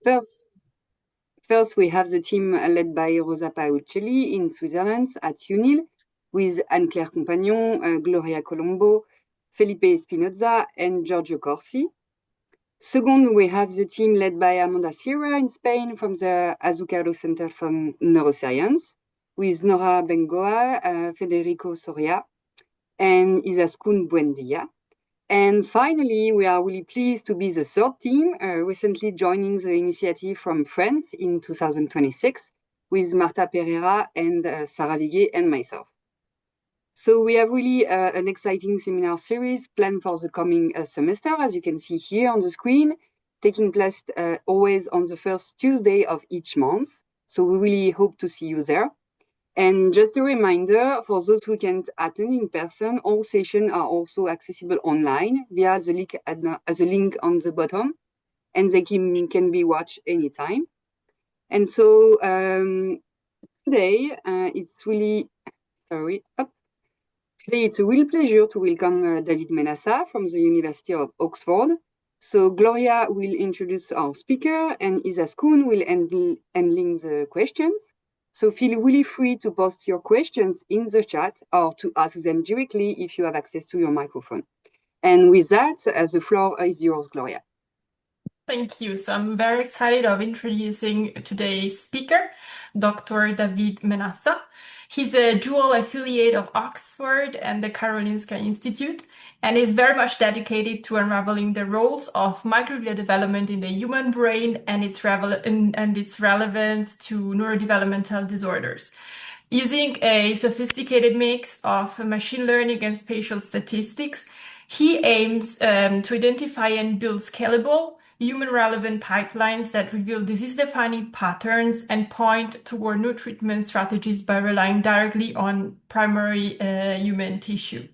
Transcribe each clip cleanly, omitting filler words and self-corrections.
First, First, we have the team led by Rosa Paoluccelli in Switzerland at UNIL, with Anne-Claire Compagnon, Gloria Colombo, Felipe Espinoza, and Giorgio Corsi. Second, we have the team led by Amanda Sierra in Spain from the Azucaro Center for Neuroscience, with Nora Bengoa, Federico Soria, and Izaskun Buendia. And finally, we are really pleased to be the third team, recently joining the initiative from France in 2026 with Marta Pereira and Sarah Viguet and myself. So we have really an exciting seminar series planned for the coming semester, as you can see here on the screen, taking place always on the first Tuesday of each month. So we really hope to see you there. And just a reminder, for those who can't attend in person, all sessions are also accessible online via the link on the bottom, and they can be watched anytime. And so today, today it's a real pleasure to welcome David Menassa from the University of Oxford. So Gloria will introduce our speaker, and Izaskun will handling the questions. So feel really free to post your questions in the chat or to ask them directly if you have access to your microphone. And with that, the floor is yours, Gloria. Thank you. So I'm very excited of introducing today's speaker, Dr. David Menassa. He's a dual affiliate of Oxford and the Karolinska Institute, and is very much dedicated to unraveling the roles of microglia development in the human brain and its relevance to neurodevelopmental disorders. Using a sophisticated mix of machine learning and spatial statistics, he aims to identify and build scalable, human-relevant pipelines that reveal disease-defining patterns and point toward new treatment strategies by relying directly on primary human tissue.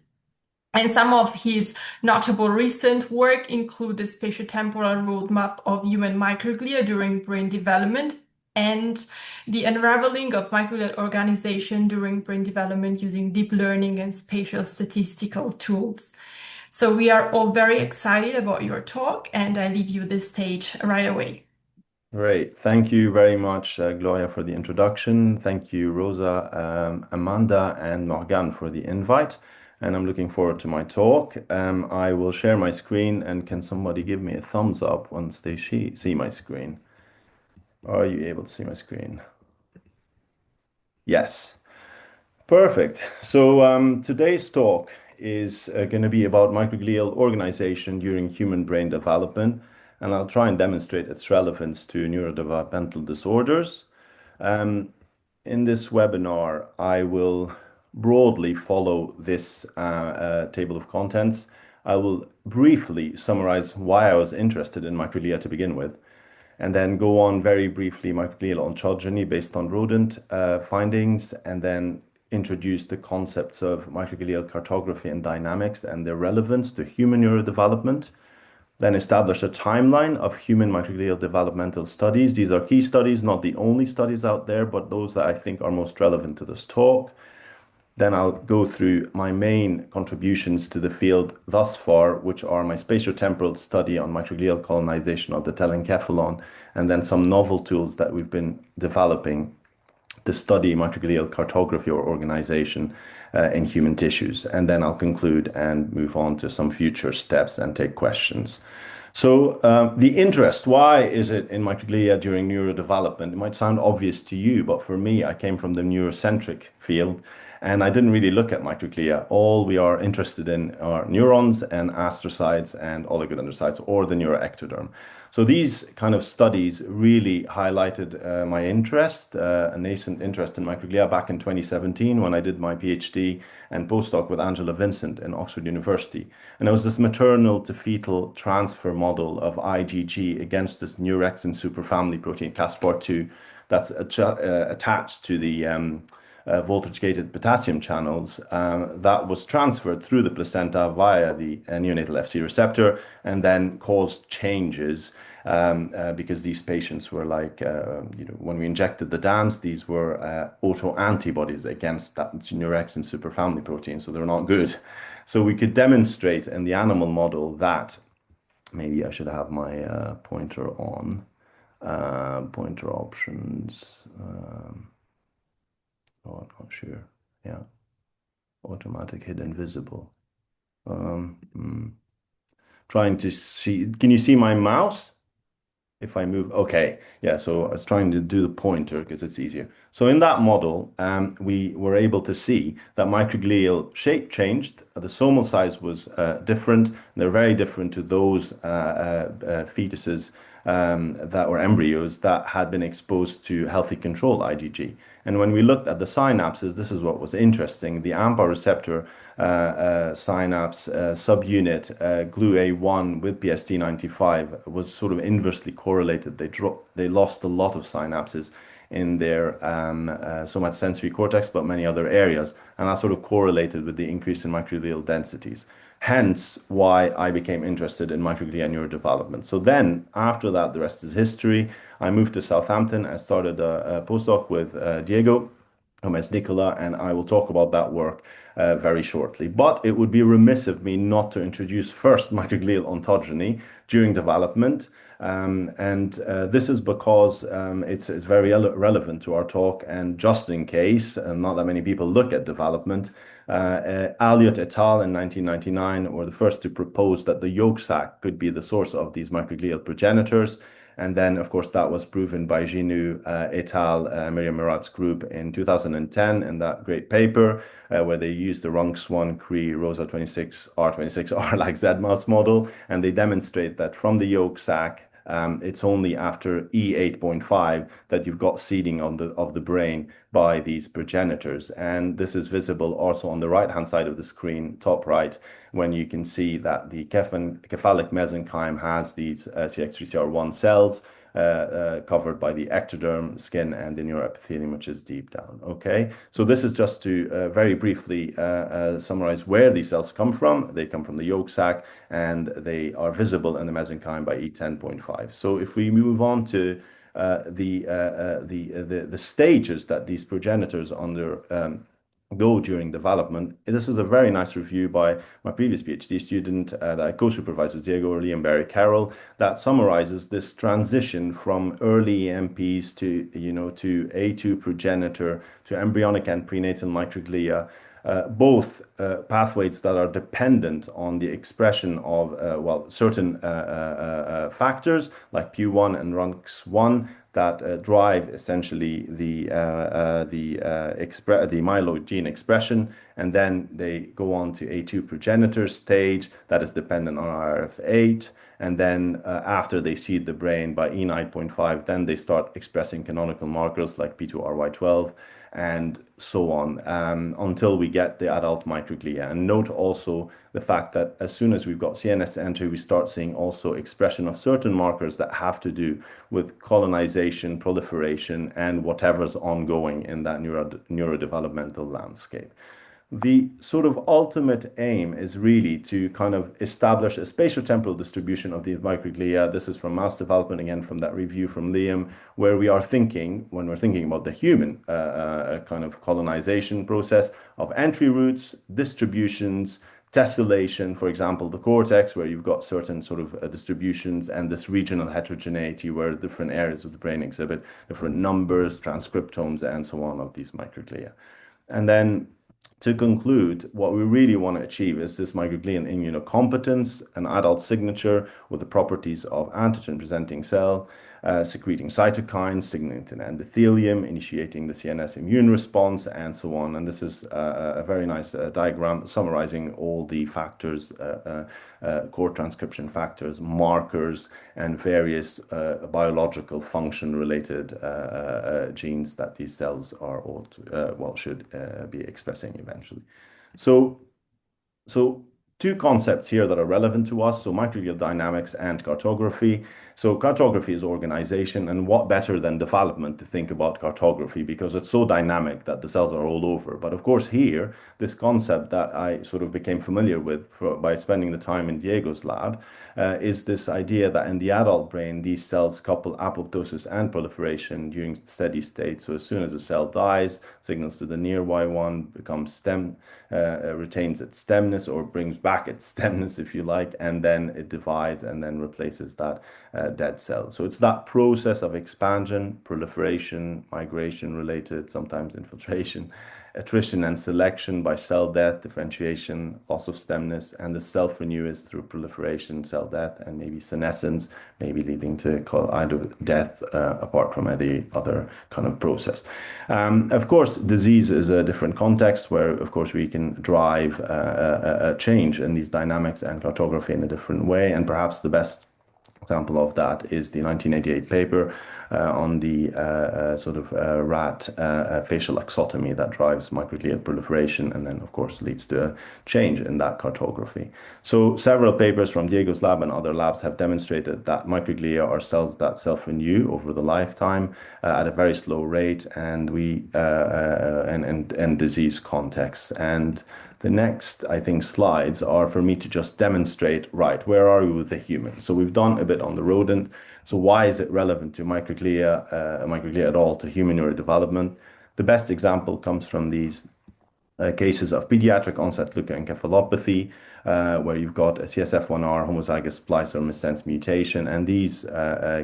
And some of his notable recent work include the spatiotemporal roadmap of human microglia during brain development and the unraveling of microglial organization during brain development using deep learning and spatial statistical tools. So we are all very excited about your talk, and I leave you the stage right away. Great. Thank you very much, Gloria, for the introduction. Thank you, Rosa, Amanda, and Morgan for the invite. And I'm looking forward to my talk. I will share my screen, and can somebody give me a thumbs up once they see my screen? Are you able to see my screen? Yes. Perfect. So today's talk is going to be about microglial organization during human brain development, and I'll try and demonstrate its relevance to neurodevelopmental disorders. In this webinar, I will broadly follow this table of contents. I will briefly summarize why I was interested in microglia to begin with, and then go on very briefly microglial ontogeny based on rodent findings, and then introduce the concepts of microglial cartography and dynamics and their relevance to human neurodevelopment. Then establish a timeline of human microglial developmental studies. These are key studies, not the only studies out there, but those that I think are most relevant to this talk. Then I'll go through my main contributions to the field thus far, which are my spatiotemporal study on microglial colonization of the telencephalon, and then some novel tools that we've been developing to study microglial cartography or organization in human tissues. And then I'll conclude and move on to some future steps and take questions. So the interest, why is it in microglia during neurodevelopment? It might sound obvious to you, but for me, I came from the neurocentric field, and I didn't really look at microglia. All we are interested in are neurons and astrocytes and oligodendrocytes, or the neuroectoderm. So these kind of studies really highlighted my interest, a nascent interest in microglia back in 2017 when I did my PhD and postdoc with Angela Vincent in Oxford University. And it was this maternal to fetal transfer model of IgG against this neurexin superfamily protein, caspar-2, that's attached to the voltage-gated potassium channels that was transferred through the placenta via the neonatal Fc receptor, and then caused changes because these patients were like, when we injected the DANs, these were autoantibodies against that neurexin superfamily protein, so they're not good. So we could demonstrate in the animal model that, maybe I should have my pointer on. Pointer options. Oh, I'm not sure. Yeah. Automatic hidden visible. Trying to see. Can you see my mouse? If I move, okay, yeah, so I was trying to do the pointer because it's easier. So in that model, we were able to see that microglial shape changed. The somal size was different. They're very different to those fetuses that were embryos that had been exposed to healthy control IgG. And when we looked at the synapses, this is what was interesting. The AMPA receptor synapse subunit GLUA1 with PST95 was sort of inversely correlated. They lost a lot of synapses in their somatosensory cortex, but many other areas, and that sort of correlated with the increase in microglial densities. Hence why I became interested in microglia neurodevelopment. So then, after that, the rest is history. I moved to Southampton. I started a postdoc with Diego Gomez Nicola, and I will talk about that work very shortly. But it would be remiss of me not to introduce first microglial ontogeny during development. This is because it's very relevant to our talk, and just in case, not that many people look at development, Elliott et al. In 1999 were the first to propose that the yolk sac could be the source of these microglial progenitors. And then, of course, that was proven by Ginu et al., Miriam Murat's group in 2010 in that great paper where they used the RUNX1 Cree Rosa 26R like Z mouse model. And they demonstrate that from the yolk sac, it's only after E8.5 that you've got seeding of the brain by these progenitors. And this is visible also on the right-hand side of the screen, top right, when you can see that the cephalic mesenchyme has these CX3CR1 cells covered by the ectoderm, skin, and the neuroepithelium, which is deep down. Okay, so this is just to very briefly summarize where these cells come from. They come from the yolk sac, and they are visible in the mesenchyme by E10.5. So if we move on to the stages that these progenitors go during development. This is a very nice review by my previous PhD student that I co-supervised with Diego, Liam Barry Carroll, that summarizes this transition from early EMPs to A2 progenitor to embryonic and prenatal microglia. Both pathways that are dependent on the expression of certain factors like PU1 and RUNX1 that drive essentially the myeloid gene expression, and then they go on to A2 progenitor stage that is dependent on IRF8, and then after they seed the brain by E9.5, then they start expressing canonical markers like P2RY12 and so on until we get the adult microglia. And note also the fact that as soon as we've got CNS entry, we start seeing also expression of certain markers that have to do with colonization, proliferation, and whatever's ongoing in that neurodevelopmental landscape. The sort of ultimate aim is really to kind of establish a spatiotemporal distribution of the microglia. This is from mouse development, again, from that review from Liam, where we are thinking, when we're thinking about the human kind of colonization process, of entry routes, distributions, tessellation, for example, the cortex, where you've got certain sort of distributions, and this regional heterogeneity, where different areas of the brain exhibit different numbers, transcriptomes, and so on of these microglia. And then to conclude, what we really want to achieve is this microglial immunocompetence, an adult signature with the properties of antigen-presenting cell, secreting cytokines, signaling to an endothelium, initiating the CNS immune response, and so on. And this is a very nice diagram summarizing all the factors, core transcription factors, markers, and various biological function-related genes that these cells are should be expressing eventually. So two concepts here that are relevant to us, so microglial dynamics and cartography. So cartography is organization, and what better than development to think about cartography, because it's so dynamic that the cells are all over. But of course here, this concept that I sort of became familiar with by spending the time in Diego's lab is this idea that in the adult brain, these cells couple apoptosis and proliferation during steady state. So as soon as a cell dies, signals to the near Y1, becomes stem, retains its stemness or brings back its stemness, if you like, and then it divides and then replaces that dead cell. So it's that process of expansion, proliferation, migration related, sometimes infiltration, attrition and selection by cell death, differentiation, loss of stemness, and the self-renew is through proliferation, cell death, and maybe senescence, maybe leading to either death apart from any other kind of process. Of course, disease is a different context where, of course, we can drive a change in these dynamics and cartography in a different way. And perhaps the best example of that is the 1988 paper on the rat facial axotomy that drives microglial proliferation and then, of course, leads to a change in that cartography. So several papers from Diego's lab and other labs have demonstrated that microglia are cells that self-renew over the lifetime at a very slow rate, and and disease contexts. And the next, I think, slides are for me to just demonstrate, right, where are we with the human? So we've done a bit on the rodent. So why is it relevant to microglia at all to human neurodevelopment? The best example comes from these cases of pediatric onset leukoencephalopathy, where you've got a CSF1R homozygous splice or missense mutation. And these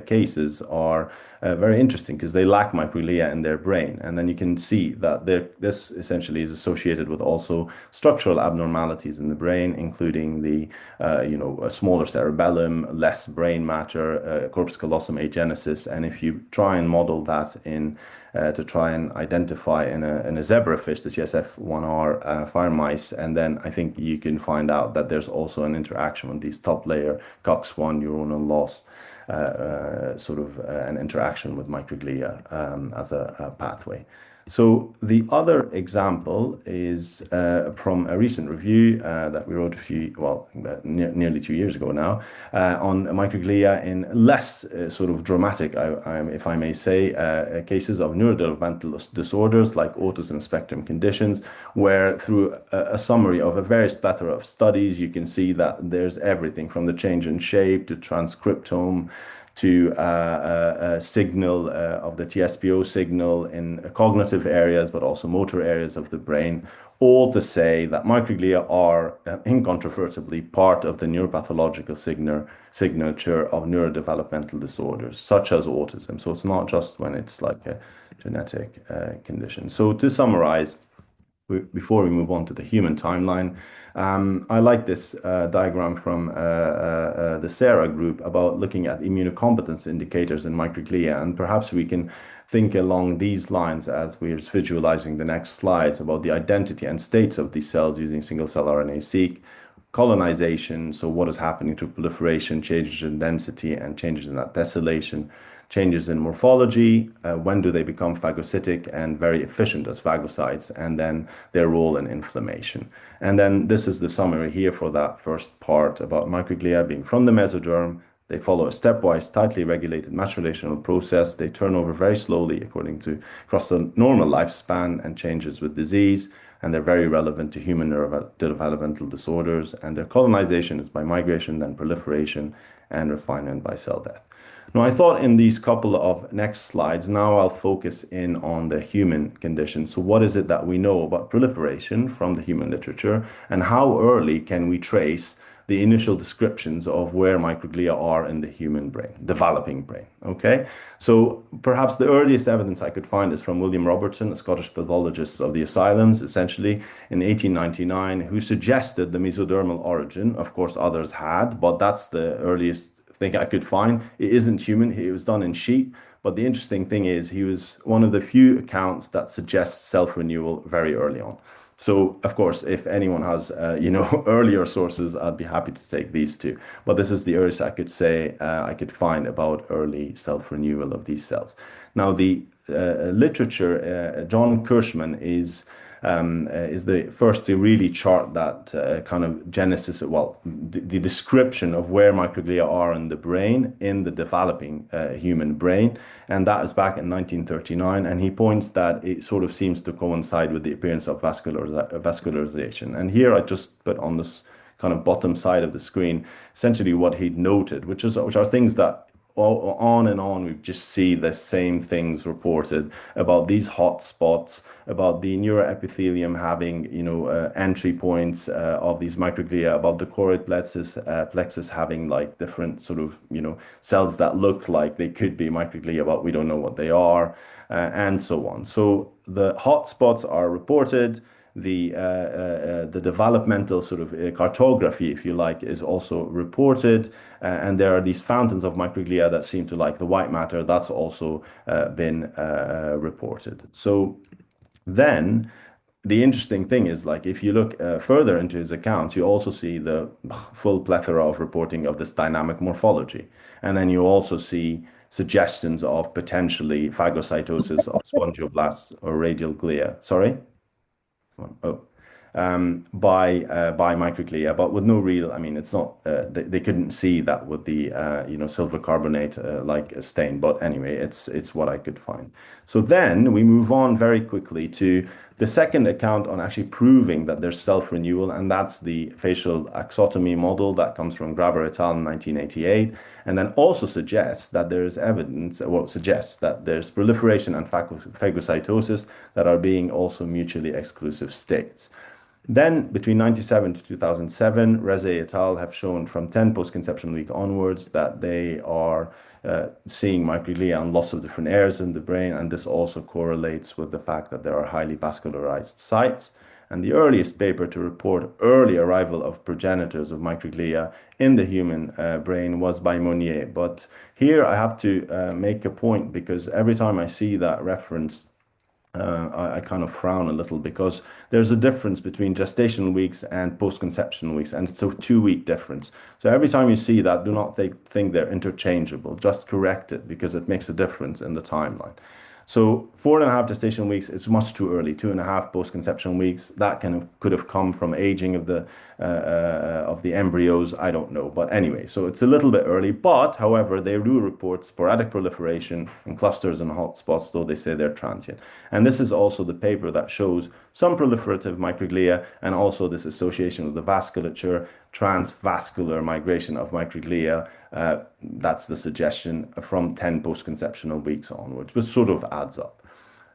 cases are very interesting because they lack microglia in their brain. And then you can see that this essentially is associated with also structural abnormalities in the brain, including the, a smaller cerebellum, less brain matter, corpus callosum agenesis. And if you try and model that to try and identify in a zebrafish, the CSF1R fire mice, and then I think you can find out that there's also an interaction with these top layer COX-1 neuronal loss, an interaction with microglia as a pathway. So the other example is from a recent review that we wrote nearly 2 years ago now, on microglia in less dramatic, if I may say, cases of neurodevelopmental disorders like autism spectrum conditions, where through a summary of a various plethora of studies, you can see that there's everything from the change in shape to transcriptome to a signal of the TSPO signal in cognitive areas, but also motor areas of the brain, all to say that microglia are incontrovertibly part of the neuropathological signature of neurodevelopmental disorders, such as autism. So it's not just when it's like a genetic condition. So to summarize, before we move on to the human timeline, I like this diagram from the Sarah group about looking at immunocompetence indicators in microglia, and perhaps we can think along these lines as we're visualizing the next slides about the identity and states of these cells using single-cell RNA-seq, colonization, so what is happening to proliferation, changes in density, and changes in that tessellation, changes in morphology, when do they become phagocytic and very efficient as phagocytes, and then their role in inflammation. And then this is the summary here for that first part about microglia being from the mesoderm. They follow a stepwise, tightly regulated maturational process. They turn over very slowly across the normal lifespan and changes with disease, and they're very relevant to human neurodevelopmental disorders. And their colonization is by migration, then proliferation, and refinement by cell death. Now, I thought in these couple of next slides, now I'll focus in on the human condition. So what is it that we know about proliferation from the human literature, and how early can we trace the initial descriptions of where microglia are in the human brain, developing brain, okay? So perhaps the earliest evidence I could find is from William Robertson, a Scottish pathologist of the asylums, essentially in 1899, who suggested the mesodermal origin. Of course, others had, but that's the earliest thing I could find. It isn't human. It was done in sheep. But the interesting thing is he was one of the few accounts that suggests self-renewal very early on. So, of course, if anyone has, earlier sources, I'd be happy to take these two. But this is the earliest I could say I could find about early self-renewal of these cells. Now, the literature, John Kirschman is the first to really chart that kind of genesis, the description of where microglia are in the brain, in the developing human brain. And that is back in 1939. And he points that it sort of seems to coincide with the appearance of vascularization. And here I just put on this kind of bottom side of the screen, essentially what he'd noted, which are things that on and on, we just see the same things reported about these hot spots, about the neuroepithelium having, entry points of these microglia, about the choroid plexus having like different sort of, cells that look like they could be microglia, but we don't know what they are, and so on. So the hot spots are reported. The developmental sort of cartography, if you like, is also reported, and there are these fountains of microglia that seem to like the white matter. That's also been reported. So then the interesting thing is, like, if you look further into his accounts, you also see the full plethora of reporting of this dynamic morphology, and then you also see suggestions of potentially phagocytosis of spongioblasts or radial glia. Sorry. Oh, by microglia, but with no real. I mean, it's not. They couldn't see that with the silver carbonate like a stain. But anyway, it's what I could find. So then we move on very quickly to the second account on actually proving that there's self-renewal, and that's the facial axotomy model that comes from Graber et al. In 1988, and then also suggests that there's evidence, well, suggests that there's proliferation and phagocytosis that are being also mutually exclusive states. Then, between 97 to 2007, Reze et al. Have shown from 10 post-conception week onwards that they are seeing microglia and loss of different areas in the brain, and this also correlates with the fact that there are highly vascularized sites. And the earliest paper to report early arrival of progenitors of microglia in the human brain was by Monnier. But here I have to make a point, because every time I see that reference, I kind of frown a little, because there's a difference between gestational weeks and post-conception weeks, and it's a 2-week difference. So every time you see that, do not think they're interchangeable. Just correct it, because it makes a difference in the timeline. So 4.5 gestation weeks is much too early. 2.5 post-conception weeks, that could have come from aging of the embryos. I don't know, but anyway, so it's a little bit early. But however, they do report sporadic proliferation in clusters and hotspots, though they say they're transient. And this is also the paper that shows some proliferative microglia, and also this association with the vasculature, transvascular migration of microglia. That's the suggestion from 10 post-conceptional weeks onwards, which sort of adds up.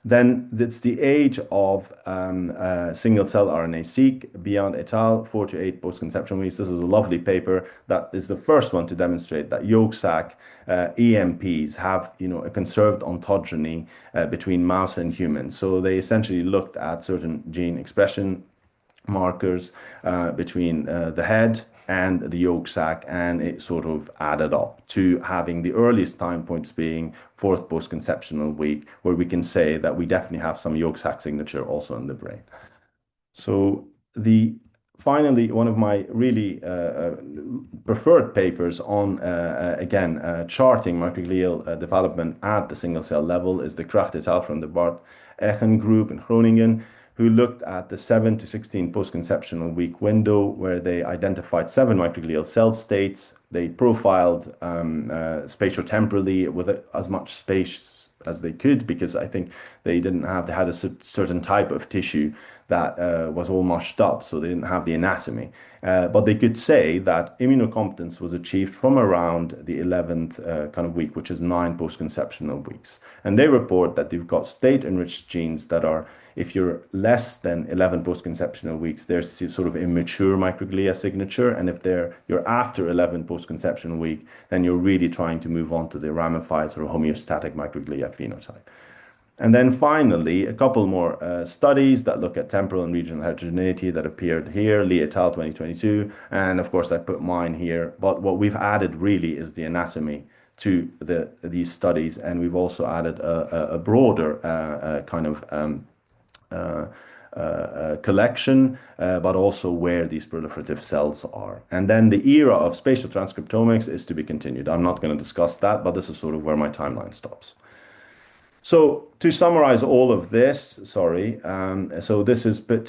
Then it's the age of single-cell RNA-seq, Beyond et al., 4 to 8 post-conception weeks. This is a lovely paper that is the first one to demonstrate that yolk sac EMPs have, a conserved ontogeny between mouse and human. So they essentially looked at certain gene expression markers between the head and the yolk sac, and it sort of added up to having the earliest time points being 4th post-conceptional week, where we can say that we definitely have some yolk sac signature also in the brain. So finally, one of my really preferred papers on, charting microglial development at the single cell level is the Kracht et al. From the Bart Echen group in Groningen, who looked at the 7 to 16 post-conceptional week window, where they identified 7 microglial cell states. They profiled spatiotemporally with as much space as they could, because I think they had a certain type of tissue that was all mushed up, so they didn't have the anatomy. But they could say that immunocompetence was achieved from around the 11th kind of week, which is 9 post-conceptional weeks. And they report that they've got state-enriched genes that are, if you're less than 11 post-conceptional weeks, there's sort of immature microglia signature. And if you're after 11 post-conceptional week, then you're really trying to move on to the ramified or homeostatic microglia phenotype. And then finally, a couple more studies that look at temporal and regional heterogeneity that appeared here, Lee et al. 2022. And of course, I put mine here. But what we've added really is the anatomy to these studies. And we've also added a broader collection, but also where these proliferative cells are. And then the era of spatial transcriptomics is to be continued. I'm not going to discuss that, but this is sort of where my timeline stops. So to summarize all of this, so this is putting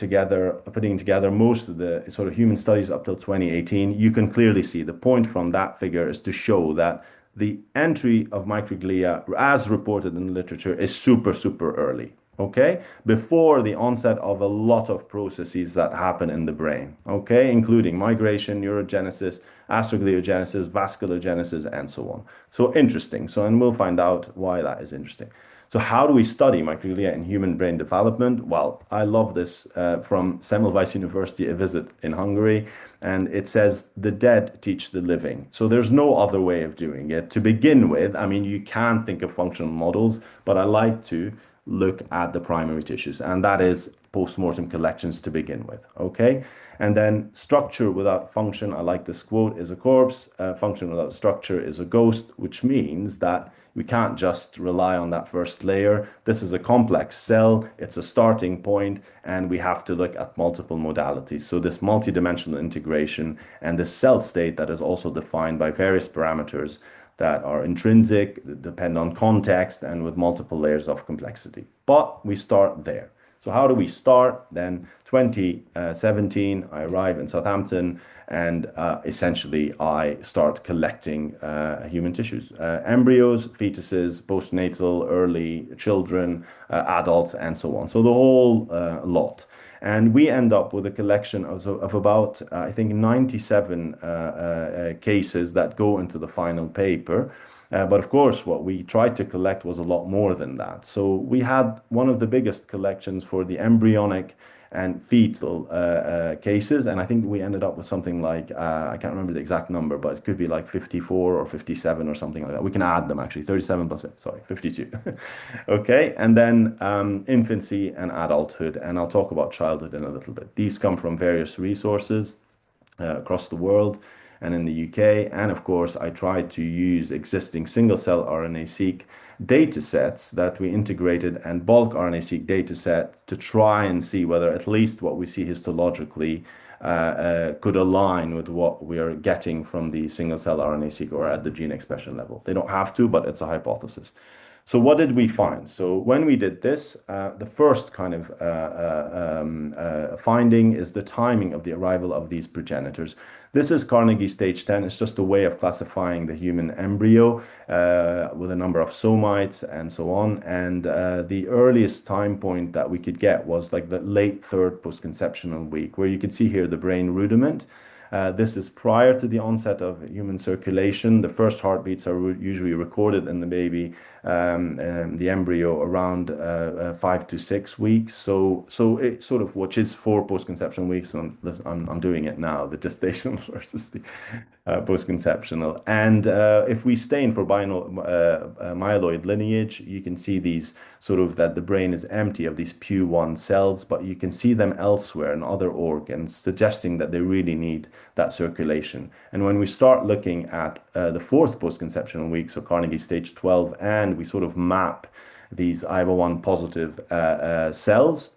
together most of the sort of human studies up till 2018. You can clearly see the point from that figure is to show that the entry of microglia, as reported in the literature, is super, super early. okay, before the onset of a lot of processes that happen in the brain, okay, including migration, neurogenesis, astrogliogenesis, vasculogenesis, and so on. So interesting. So, and we'll find out why that is interesting. So how do we study microglia in human brain development? Well, I love this from Semmelweis University, a visit in Hungary, and it says the dead teach the living. So there's no other way of doing it. To begin with, I mean, you can think of functional models, but I like to look at the primary tissues, and that is post-mortem collections to begin with, okay? And then structure without function, I like this quote, is a corpse. Function without structure is a ghost, which means that we can't just rely on that first layer. This is a complex cell, it's a starting point, and we have to look at multiple modalities. So this multidimensional integration and the cell state that is also defined by various parameters that are intrinsic, depend on context, and with multiple layers of complexity. But we start there. So how do we start? Then 2017, I arrive in Southampton, and essentially I start collecting human tissues, embryos, fetuses, postnatal, early children, adults, and so on. So the whole lot. And we end up with a collection of about, I think, 97 cases that go into the final paper. But of course, what we tried to collect was a lot more than that. So we had one of the biggest collections for the embryonic and fetal cases. And I think we ended up with something like, I can't remember the exact number, but it could be like 54 or 57 or something like that. We can add them actually, 37 plus, sorry, 52. Okay, and then infancy and adulthood. And I'll talk about childhood in a little bit. These come from various resources across the world and in the UK. And of course, I tried to use existing single-cell RNA-seq data sets that we integrated and bulk RNA-seq data set to try and see whether at least what we see histologically could align with what we are getting from the single-cell RNA-seq or at the gene expression level. They don't have to, but it's a hypothesis. So what did we find? So when we did this, the first kind of finding is the timing of the arrival of these progenitors. This is Carnegie stage 10. It's just a way of classifying the human embryo with a number of somites and so on. And the earliest time point that we could get was like the late third post-conceptional week, where you can see here the brain rudiment. This is prior to the onset of human circulation. The first heartbeats are usually recorded in the baby, the embryo, around 5 to 6 weeks. So it sort of, which is 4 post-conceptional weeks. So I'm doing it now, the gestational versus the post-conceptional. And if we stain for myeloid lineage, you can see these sort of that the brain is empty of these Pu1 cells, but you can see them elsewhere in other organs, suggesting that they really need that circulation. And when we start looking at the 4th post-conceptional week, so Carnegie stage 12, and we sort of map these IBA1 positive cells,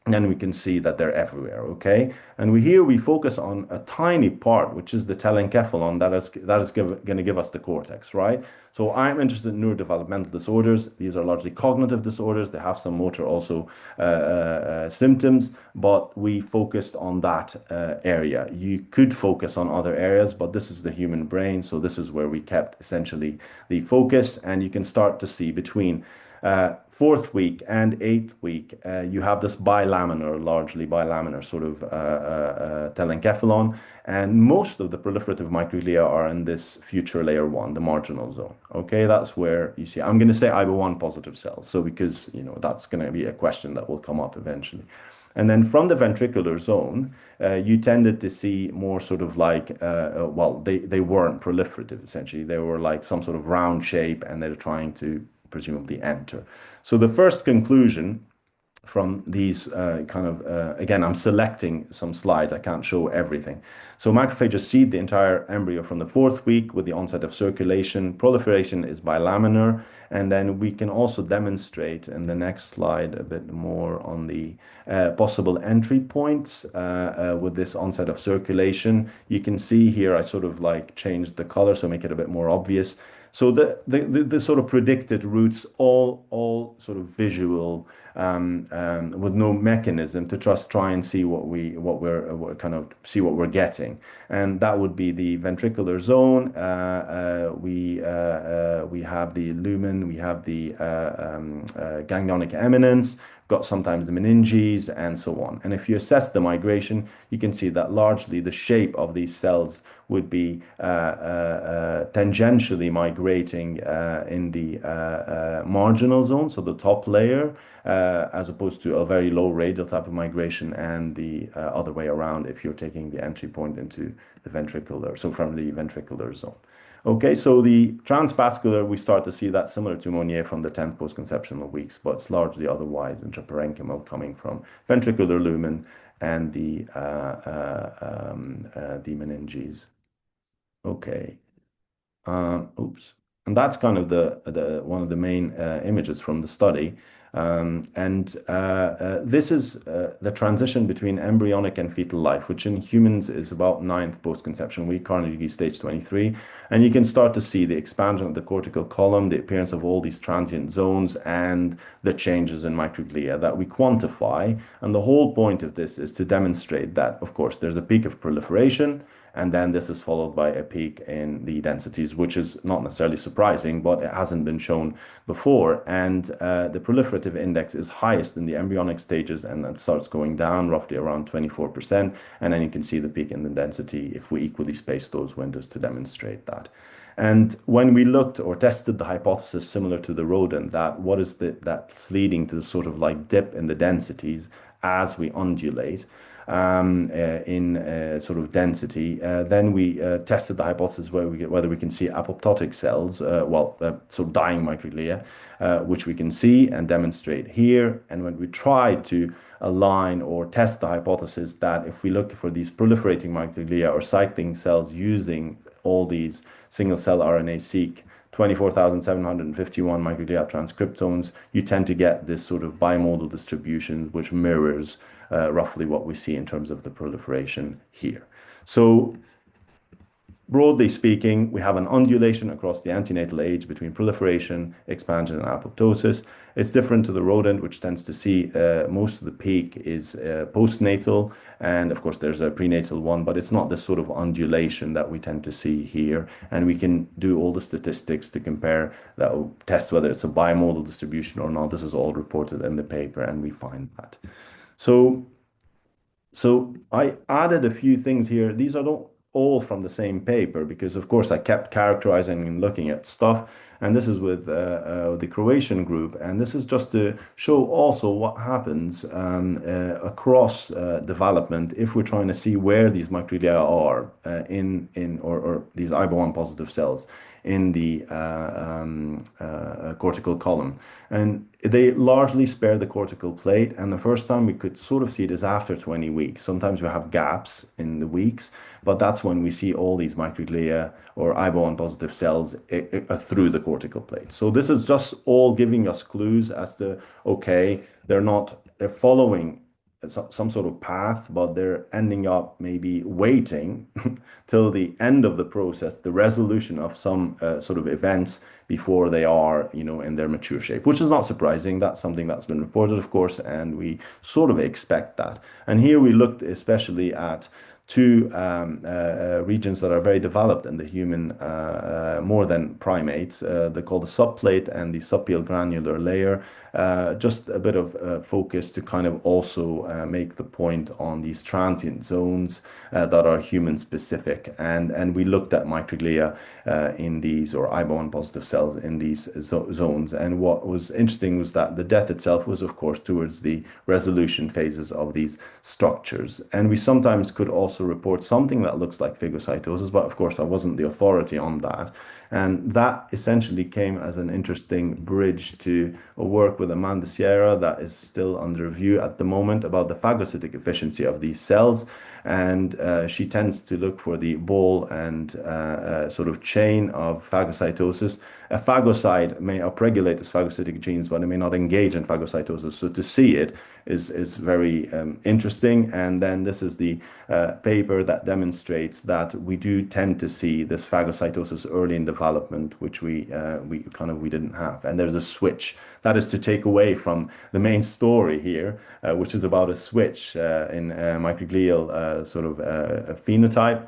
then we can see that they're everywhere, okay? And here we focus on a tiny part, which is the telencephalon that is going to give us the cortex, right? So I'm interested in neurodevelopmental disorders. These are largely cognitive disorders. They have some motor also symptoms, but we focused on that area. You could focus on other areas, but this is the human brain. So this is where we kept essentially the focus, and you can start to see between 4th week and 8th week, you have this largely bilaminar sort of telencephalon, and most of the proliferative microglia are in this future layer 1, the marginal zone. Okay, that's where you see, I'm going to say IBA1 positive cells, so because, you know, that's going to be a question that will come up eventually. And then from the ventricular zone, you tended to see more sort of like, well, they weren't proliferative, essentially. They were like some sort of round shape, and they're trying to presumably enter. So the first conclusion from these again, I'm selecting some slides. I can't show everything. So macrophages seed the entire embryo from the 4th week with the onset of circulation. Proliferation is bilaminar. And then we can also demonstrate in the next slide a bit more on the possible entry points with this onset of circulation. You can see here, I sort of like changed the color, so make it a bit more obvious. So the sort of predicted routes, all sort of visual, with no mechanism to just try and see what we're kind of see what we're getting, and that would be the ventricular zone. We have the lumen, we have the ganglionic eminence, got sometimes the meninges and so on. And if you assess the migration, you can see that largely the shape of these cells would be tangentially migrating in the marginal zone, so the top layer, as opposed to a very low radial type of migration, and the other way around if you're taking the entry point into the ventricular, so from the ventricular zone. Okay, so the transvascular, we start to see that similar to Monnier from the 10th postconceptional weeks, but it's largely otherwise intraparenchymal, coming from ventricular lumen and the meninges. Okay. Oops. And that's kind of the one of the main images from the study. This is the transition between embryonic and fetal life, which in humans is about 9th post-conception week, Carnegie stage 23. And you can start to see the expansion of the cortical column, the appearance of all these transient zones, and the changes in microglia that we quantify. And the whole point of this is to demonstrate that, of course, there's a peak of proliferation, and then this is followed by a peak in the densities, which is not necessarily surprising, but it hasn't been shown before. And the proliferative index is highest in the embryonic stages, and that starts going down roughly around 24%. And then you can see the peak in the density if we equally space those windows to demonstrate that. And when we looked or tested the hypothesis similar to the rodent, that what is that's leading to the sort of like dip in the densities as we undulate, in sort of density. Then we tested the hypothesis whether we can see apoptotic cells, sort of dying microglia, which we can see and demonstrate here. And when we tried to align or test the hypothesis that if we look for these proliferating microglia or cycling cells using all these single-cell RNA-seq 24,751 microglia transcriptomes, you tend to get this sort of bimodal distribution, which mirrors roughly what we see in terms of the proliferation here. So broadly speaking, we have an undulation across the antenatal age between proliferation, expansion, and apoptosis. It's different to the rodent, which tends to see most of the peak is postnatal, and of course there's a prenatal one, but it's not this sort of undulation that we tend to see here. And we can do all the statistics to compare that, test whether it's a bimodal distribution or not. This is all reported in the paper, and we find that. So I added a few things here. These are not all from the same paper, because of course I kept characterizing and looking at stuff, and this is with the Croatian group, and this is just to show also what happens across development if we're trying to see where these microglia are or these IBO1 positive cells in the cortical column. And they largely spare the cortical plate, and the first time we could sort of see it is after 20 weeks. Sometimes we have gaps in the weeks, but that's when we see all these microglia or IBO1 positive cells through the cortical plate. So this is just all giving us clues as to, okay, they're following some sort of path, but they're ending up maybe waiting till the end of the process, the resolution of some sort of events before they are, in their mature shape, which is not surprising. That's something that's been reported, of course, and we sort of expect that. And here we looked especially at two regions that are very developed in the human, more than primates. They're called the subplate and the subpial granular layer. Just a bit of focus to kind of also make the point on these transient zones that are human specific. And we looked at microglia in these, or IBO1 positive cells in these zones. And what was interesting was that the death itself was, of course, towards the resolution phases of these structures. And we sometimes could also report something that looks like phagocytosis, but of course I wasn't the authority on that. And that essentially came as an interesting bridge to a work with Amanda Sierra that is still under review at the moment about the phagocytic efficiency of these cells. And she tends to look for the ball and sort of chain of phagocytosis. A phagocyte may upregulate its phagocytic genes, but it may not engage in phagocytosis. So to see it is very interesting. And then this is the paper that demonstrates that we do tend to see this phagocytosis early in development, which we didn't have. And there's a switch. That is to take away from the main story here, which is about a switch in microglial phenotype,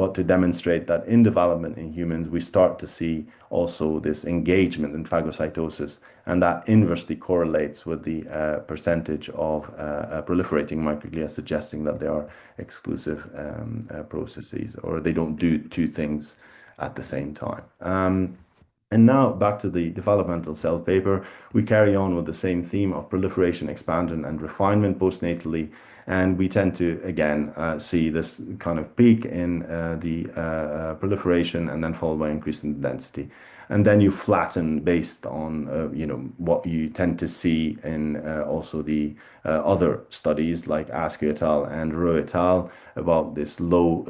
but to demonstrate that in development in humans, we start to see also this engagement in phagocytosis, and that inversely correlates with the percentage of proliferating microglia, suggesting that they are exclusive processes, or they don't do two things at the same time. And now back to the developmental cell paper, we carry on with the same theme of proliferation, expansion, and refinement postnatally. And we tend to, again, see this kind of peak in the proliferation and then followed by increase in density. And then you flatten based on, what you tend to see in also the other studies like Askew et al. And Rowe et al. About this slow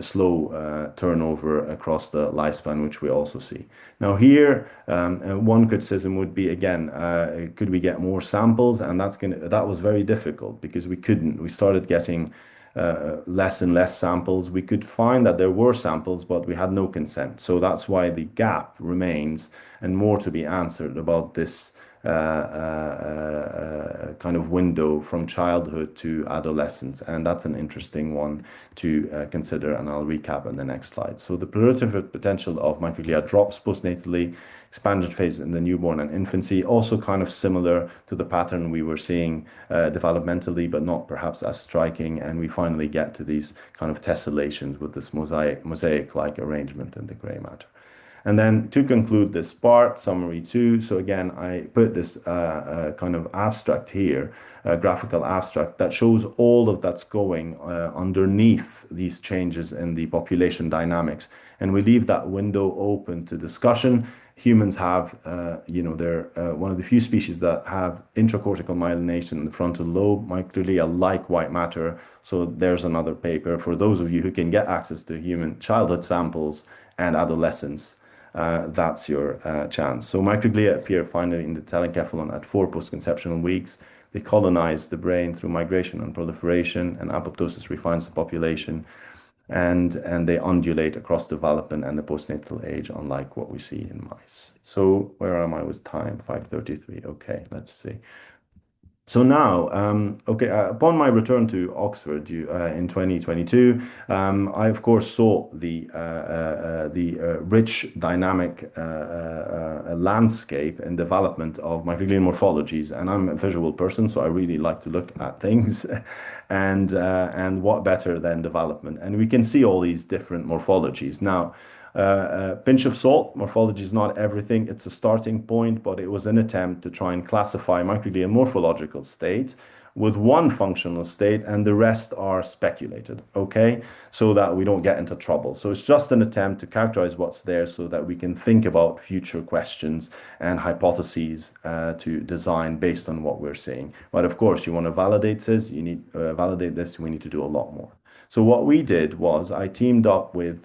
turnover across the lifespan, which we also see. Now here, one criticism would be, again, could we get more samples? And that was very difficult because we couldn't. We started getting less and less samples. We could find that there were samples, but we had no consent. So that's why the gap remains and more to be answered about this kind of window from childhood to adolescence. And that's an interesting one to consider, and I'll recap in the next slide. So the proliferative potential of microglia drops postnatally, expansion phase in the newborn and infancy, also kind of similar to the pattern we were seeing developmentally, but not perhaps as striking. And we finally get to these kind of tessellations with this mosaic-like arrangement in the gray matter. And then to conclude this part, summary 2. So again, I put this kind of abstract here, graphical abstract that shows all of that's going underneath these changes in the population dynamics. And we leave that window open to discussion. Humans have, they're one of the few species that have intracortical myelination in the frontal lobe, microglia like white matter. So there's another paper for those of you who can get access to human childhood samples and adolescence. That's your chance. So microglia appear finally in the telencephalon at 4 postconceptional weeks. They colonize the brain through migration and proliferation, and apoptosis refines the population, and they undulate across development and the postnatal age, unlike what we see in mice. So where am I with time? 5:33. Okay, let's see. So now, upon my return to Oxford in 2022, I of course saw the rich, dynamic landscape and development of microglial morphologies. And I'm a visual person, so I really like to look at things. And what better than development? And we can see all these different morphologies. Now, pinch of salt, morphology is not everything. It's a starting point, but it was an attempt to try and classify microglial morphological states with one functional state, and the rest are speculated, okay? So that we don't get into trouble. So it's just an attempt to characterize what's there so that we can think about future questions and hypotheses to design based on what we're seeing. But of course, you want to validate this, we need to do a lot more. So what we did was I teamed up with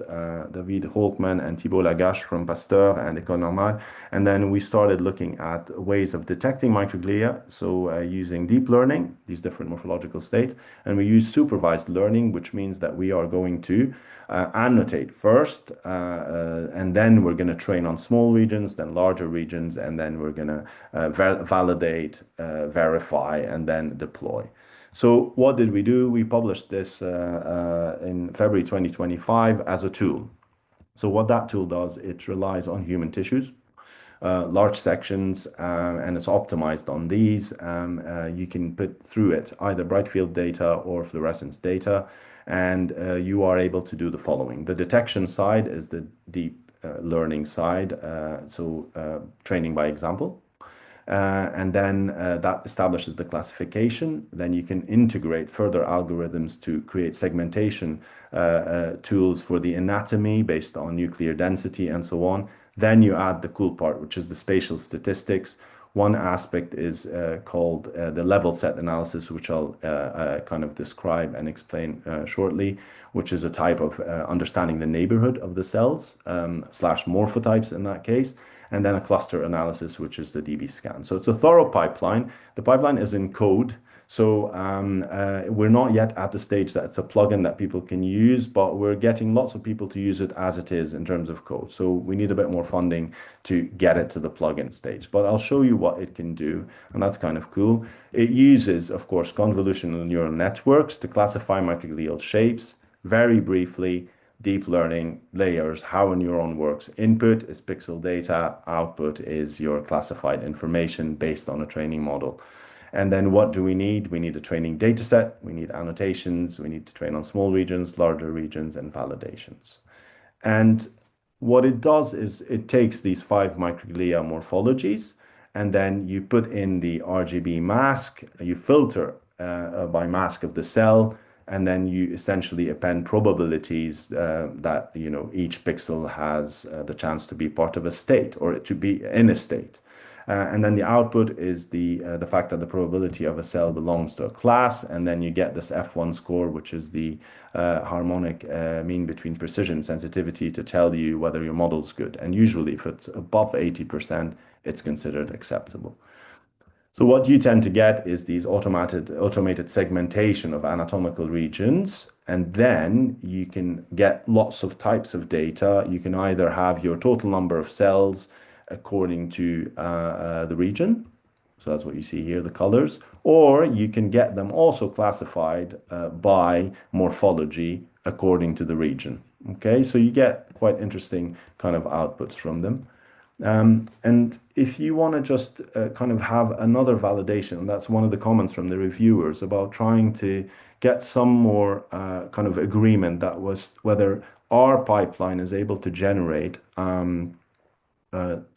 David Holkman and Thibault Lagache from Pasteur and École Normale, and then we started looking at ways of detecting microglia, so using deep learning, these different morphological states, and we use supervised learning, which means that we are going to annotate first, and then we're going to train on small regions, then larger regions, and then we're going to validate, verify, and then deploy. So what did we do? We published this in February 2025 as a tool. So what that tool does, it relies on human tissues, large sections, and it's optimized on these. You can put through it either bright field data or fluorescence data, and you are able to do the following. The detection side is the deep learning side, training by example. And then that establishes the classification. Then you can integrate further algorithms to create segmentation tools for the anatomy based on nuclear density and so on. Then you add the cool part, which is the spatial statistics. One aspect is called the level set analysis, which I'll kind of describe and explain shortly, which is a type of understanding the neighborhood of the cells / morphotypes in that case. and then a cluster analysis, which is the DB scan. So it's a thorough pipeline. The pipeline is in code. So we're not yet at the stage that it's a plugin that people can use, but we're getting lots of people to use it as it is in terms of code. So we need a bit more funding to get it to the plugin stage. But I'll show you what it can do, and that's kind of cool. It uses, of course, convolutional neural networks to classify microglial shapes. Very briefly, deep learning layers, how a neuron works. Input is pixel data, output is your classified information based on a training model. And then what do we need? We need a training data set, we need annotations, we need to train on small regions, larger regions, and validations. And what it does is it takes these 5 microglia morphologies, and then you put in the RGB mask, you filter by mask of the cell, and then you essentially append probabilities that each pixel has the chance to be part of a state or to be in a state. And then the output is the fact that the probability of a cell belongs to a class, and then you get this F1 score, which is the harmonic mean between precision sensitivity to tell you whether your model's good. And usually if it's above 80%, it's considered acceptable. So what you tend to get is these automated segmentation of anatomical regions, and then you can get lots of types of data. You can either have your total number of cells according to the region. So that's what you see here, the colors. Or you can get them also classified by morphology according to the region. Okay, so you get quite interesting kind of outputs from them. And if you want to just kind of have another validation, that's one of the comments from the reviewers about trying to get some more kind of agreement that was whether our pipeline is able to generate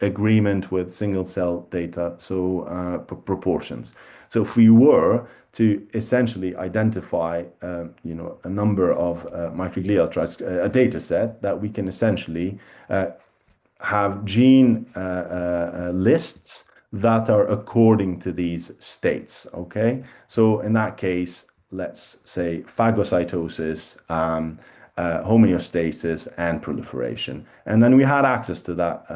agreement with single cell data, so proportions. So if we were to essentially identify, a number of microglial a data set that we can essentially have gene lists that are according to these states, okay? So in that case, let's say phagocytosis, homeostasis, and proliferation. And then we had access to that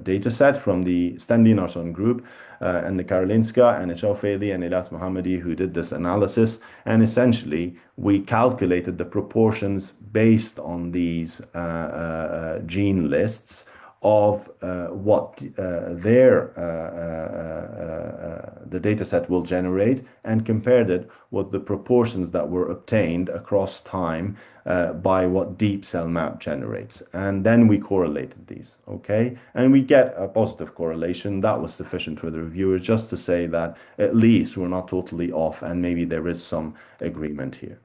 data set from the Sten Linarsson group and the Karolinska and Echauffeli and Elias Mohammadi, who did this analysis. And essentially, we calculated the proportions based on these gene lists of what the data set will generate, and compared it with the proportions that were obtained across time by what deep cell map generates. And then we correlated these, okay? And we get a positive correlation. That was sufficient for the reviewers just to say that at least we're not totally off and maybe there is some agreement here.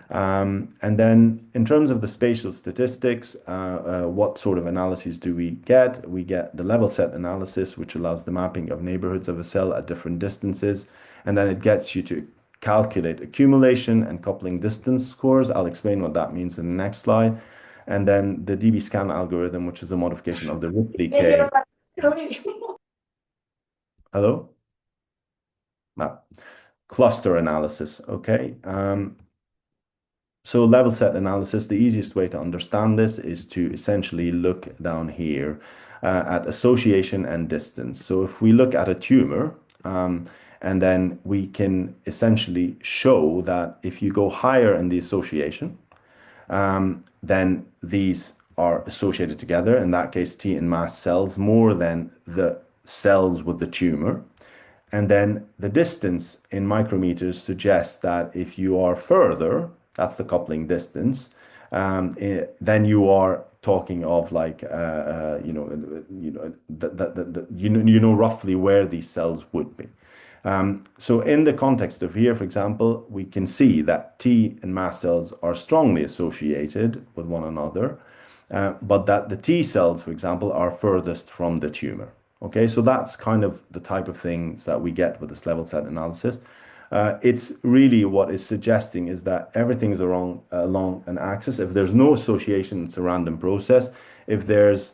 And then in terms of the spatial statistics, what sort of analyses do we get? We get the level set analysis, which allows the mapping of neighborhoods of a cell at different distances. And then it gets you to calculate accumulation and coupling distance scores. I'll explain what that means in the next slide. And then the DB scan algorithm, which is a modification of the Ripley K. Hello? Cluster analysis, okay. So level set analysis, the easiest way to understand this is to essentially look down here at association and distance. So if we look at a tumor, and then we can essentially show that if you go higher in the association, then these are associated together, in that case T and mast cells, more than the cells with the tumor. And then the distance in micrometers suggests that if you are further, that's the coupling distance, then you are talking of like, roughly where these cells would be. So in the context of here, for example, we can see that T and mast cells are strongly associated with one another, but that the T cells, for example, are furthest from the tumor. Okay, so that's kind of the type of things that we get with this level set analysis. It's really what it's suggesting is that everything is along an axis. If there's no association, it's a random process. If there's,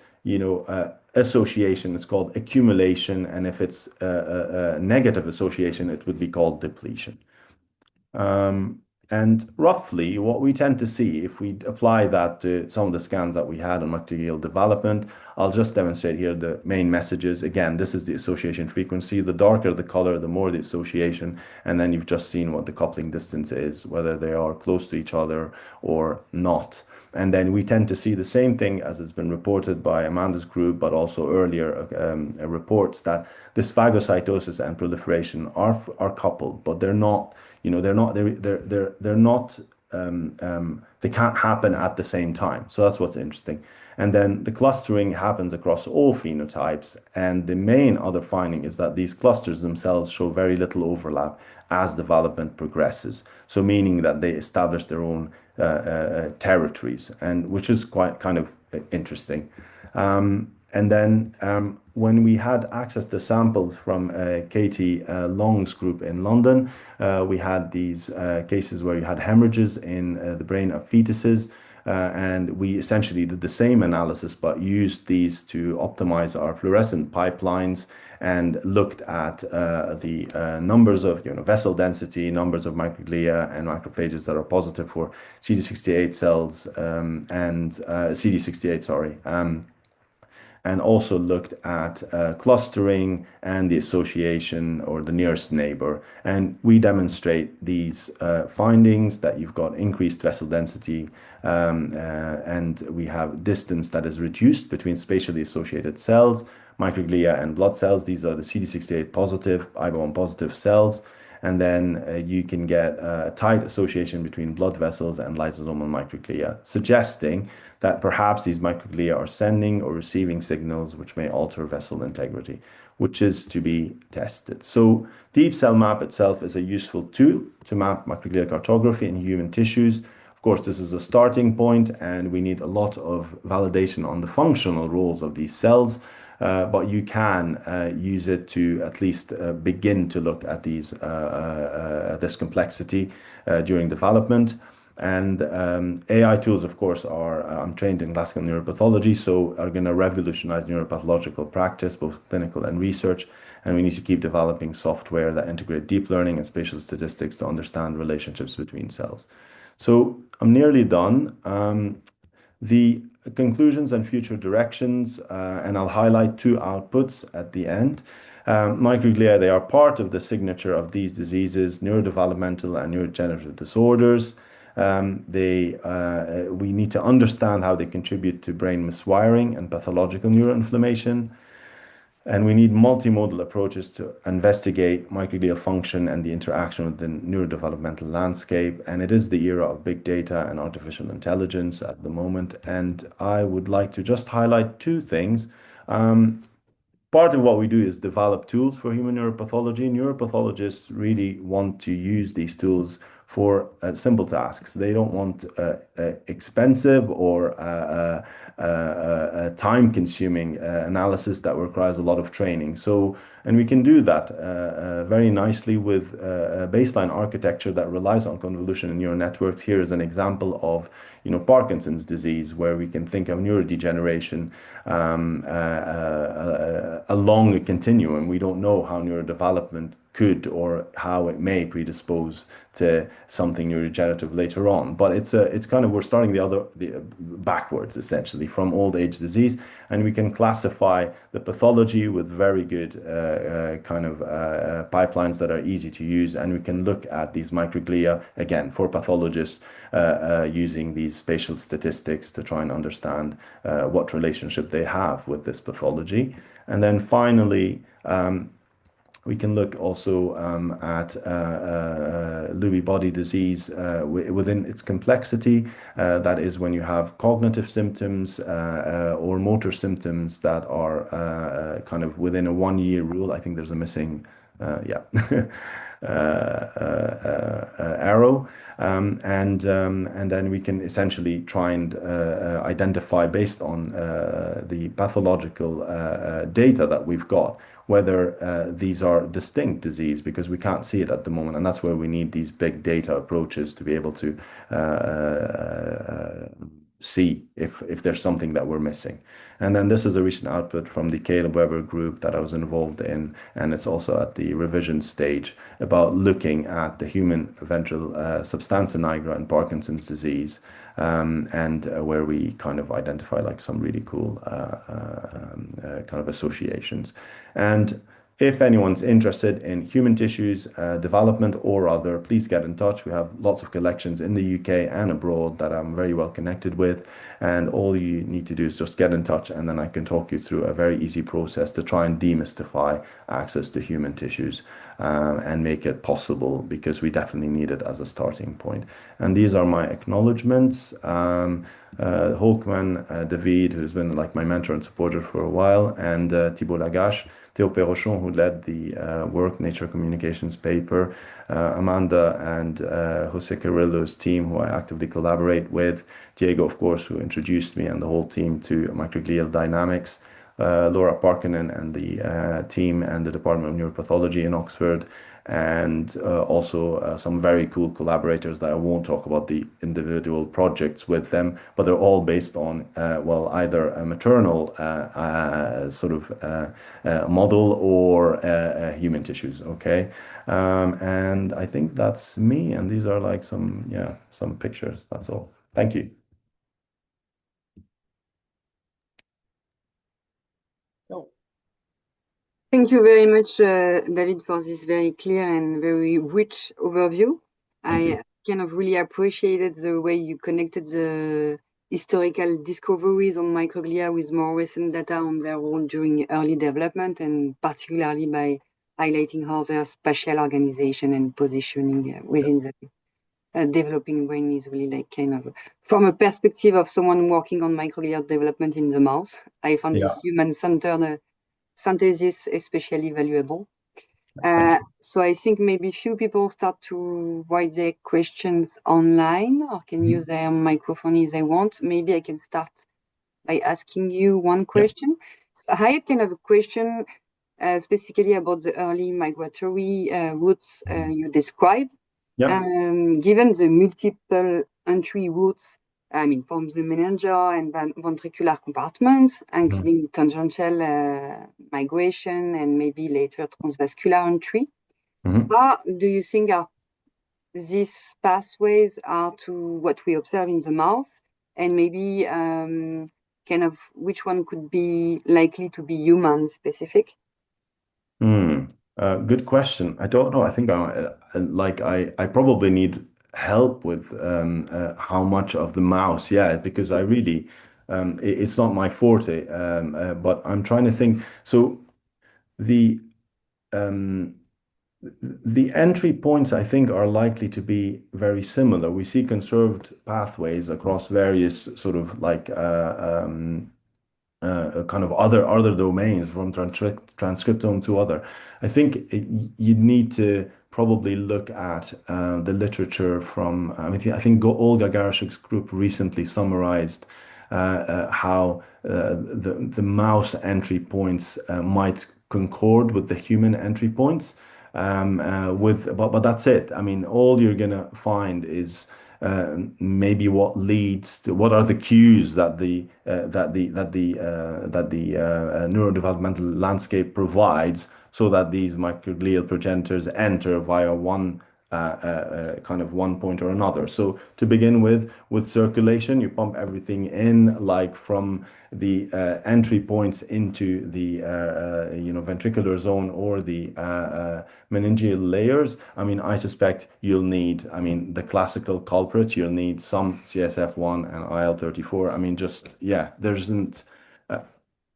association, it's called accumulation. And if it's a negative association, it would be called depletion. And roughly, what we tend to see, if we apply that to some of the scans that we had on microglial development, I'll just demonstrate here the main messages. Again, this is the association frequency. The darker the color, the more the association. And then you've just seen what the coupling distance is, whether they are close to each other or not. And then we tend to see the same thing as has been reported by Amanda's group, but also earlier reports that this phagocytosis and proliferation are coupled, but they're not, they're not, they can't happen at the same time. So that's what's interesting. And then the clustering happens across all phenotypes. And the main other finding is that these clusters themselves show very little overlap as development progresses. So meaning that they establish their own territories, and which is quite kind of interesting. And then when we had access to samples from Katie Long's group in London, we had these cases where you had hemorrhages in the brain of fetuses. And we essentially did the same analysis, but used these to optimize our fluorescent pipelines and looked at the numbers of vessel density, numbers of microglia and macrophages that are positive for CD68 cells and CD68, sorry. And also looked at clustering and the association or the nearest neighbor. And we demonstrate these findings that you've got increased vessel density and we have distance that is reduced between spatially associated cells, microglia and blood cells. These are the CD68 positive, IBA1 positive cells. And then you can get a tight association between blood vessels and lysosomal microglia, suggesting that perhaps these microglia are sending or receiving signals which may alter vessel integrity, which is to be tested. So Deep Cell Map itself is a useful tool to map microglial cartography in human tissues. Of course, this is a starting point, and we need a lot of validation on the functional roles of these cells. But you can use it to at least begin to look at this complexity during development. And AI tools, of course, I'm trained in classical neuropathology, so are going to revolutionize neuropathological practice, both clinical and research. And we need to keep developing software that integrate deep learning and spatial statistics to understand relationships between cells. So I'm nearly done. The conclusions and future directions, and I'll highlight two outputs at the end. Microglia, they are part of the signature of these diseases, neurodevelopmental and neurodegenerative disorders. We need to understand how they contribute to brain miswiring and pathological neuroinflammation. And we need multimodal approaches to investigate microglial function and the interaction with the neurodevelopmental landscape. And it is the era of big data and artificial intelligence at the moment. And I would like to just highlight two things. Part of what we do is develop tools for human neuropathology. Neuropathologists really want to use these tools for simple tasks. They don't want expensive or time-consuming analysis that requires a lot of training. So, and we can do that very nicely with a baseline architecture that relies on convolution and neural networks. Here is an example of, Parkinson's disease, where we can think of neurodegeneration along a continuum. We don't know how neurodevelopment could or how it may predispose to something neurodegenerative later on. But it's kind of, we're starting the backwards essentially from old age disease, and we can classify the pathology with very good pipelines that are easy to use, and we can look at these microglia again for pathologists using these spatial statistics to try and understand what relationship they have with this pathology. And then finally, we can look also at Lewy body disease within its complexity. That is when you have cognitive symptoms or motor symptoms that are kind of within a 1-year rule. I think there's a missing, arrow. And then we can essentially try and identify based on the pathological data that we've got whether these are distinct disease, because we can't see it at the moment. And that's where we need these big data approaches to be able to see if there's something that we're missing. And then this is a recent output from the Caleb Weber group that I was involved in, and it's also at the revision stage about looking at the human ventral substantia nigra in Parkinson's disease, and where we kind of identify like some really cool kind of associations. And if anyone's interested in human tissues development or other, please get in touch. We have lots of collections in the UK and abroad that I'm very well connected with. And all you need to do is just get in touch, and then I can talk you through a very easy process to try and demystify access to human tissues and make it possible, because we definitely need it as a starting point. And these are my acknowledgements. Holkman, David, who's been like my mentor and supporter for a while, and Thibault Lagache, Théo Perrochon, who led the work Nature Communications paper, Amanda and Jose Carrillo's team, who I actively collaborate with, Diego, of course, who introduced me and the whole team to microglial dynamics, Laura Parkinen and the team and the Department of Neuropathology in Oxford, and also some very cool collaborators that I won't talk about the individual projects with them, but they're all based on, well, either a maternal sort of model or human tissues, okay? And I think that's me, and these are like some, yeah, some pictures. That's all. Thank you. Thank you very much, David, for this very clear and very rich overview. I kind of really appreciated the way you connected the historical discoveries on microglia with more recent data on their role during early development, and particularly by highlighting how their spatial organization and positioning within the developing brain is really like kind of from a perspective of someone working on microglial development in the mouse. I found this human-centered synthesis especially valuable. So I think maybe few people start to write their questions online or can use their microphone if they want. Maybe I can start by asking you one question. So I had kind of a question specifically about the early migratory routes you described. Given the multiple entry routes, I mean, from the meningeal and ventricular compartments, including tangential migration and maybe later transvascular entry, how do you think these pathways are to what we observe in the mouse, and maybe kind of which one could be likely to be human specific? Good question. I don't know. I think I probably need help with how much of the mouse. Yeah, because I really it's not my forte. But I'm trying to think. So the um, the entry points, I think, are likely to be very similar. We see conserved pathways across various sort of like kind of other domains, from transcriptome to other. I think you'd need to probably look at the literature from. I think Olga Garashuk's group recently summarized how the mouse entry points might concord with the human entry points. But that's it. I mean, all you're gonna find is maybe what leads to what are the cues that the neurodevelopmental landscape provides, so that these microglial progenitors enter via one kind of one point or another. So to begin with circulation, you pump everything in, like from the entry points into the ventricular zone or the meningeal layers. I mean, I suspect you'll need, I mean, the classical culprits. You'll need some CSF1 and IL-34. I mean, just yeah, there isn't.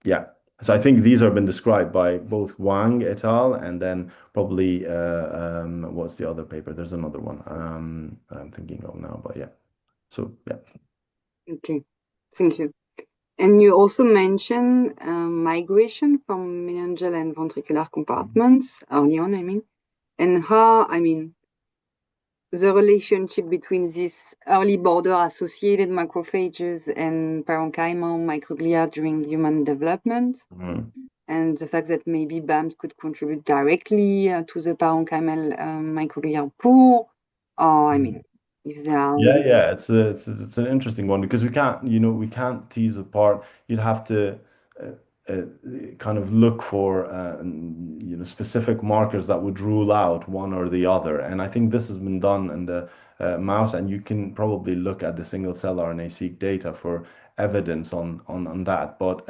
Yeah. So I think these have been described by both Wang et al. And then probably what's the other paper? There's another one I'm thinking of now, but yeah. So yeah. Okay, thank you. And you also mentioned migration from meningeal and ventricular compartments early on, I mean, and how, I mean, the relationship between these early border-associated macrophages and parenchymal microglia during human development, and the fact that maybe BAMs could contribute directly to the parenchymal microglial pool, or I mean, if there are Yeah, maybe. yeah, it's an interesting one because we can't tease apart. You'd have to uh, uh, kind of look for specific markers that would rule out one or the other. And I think this has been done in the mouse, and you can probably look at the single cell RNA-seq data for evidence on that. But